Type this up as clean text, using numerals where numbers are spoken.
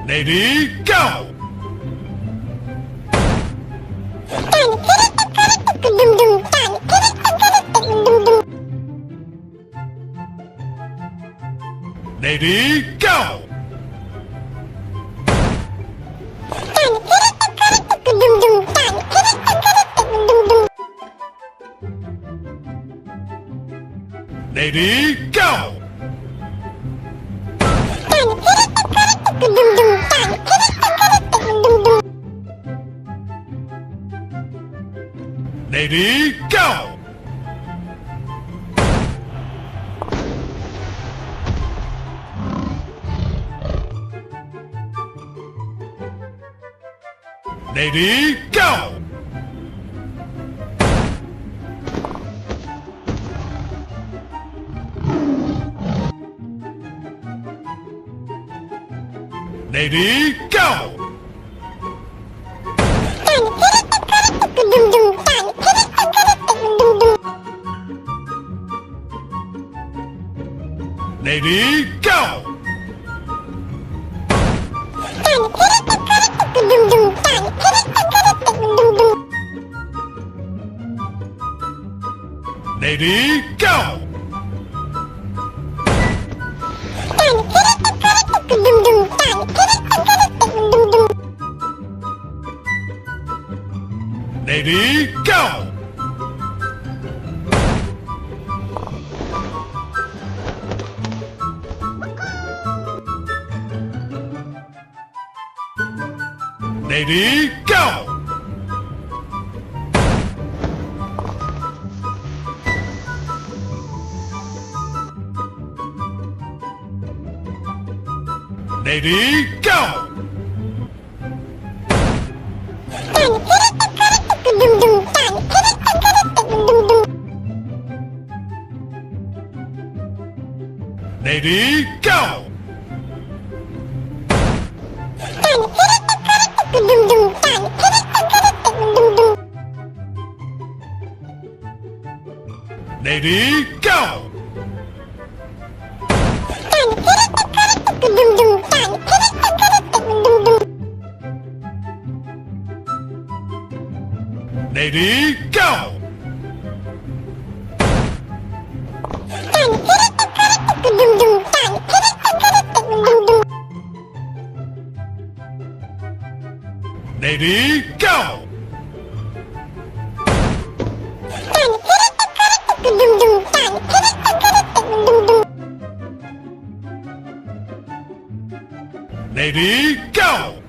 Lady, go! Lady, go! Lady, go! Lady, go! Lady, go! Lady, go! Lady, go! Lady, go! Lady, go! Lady, go! Lady, go! Lady, go! Lady, go! Lady, go! Lady, go! Lady, go!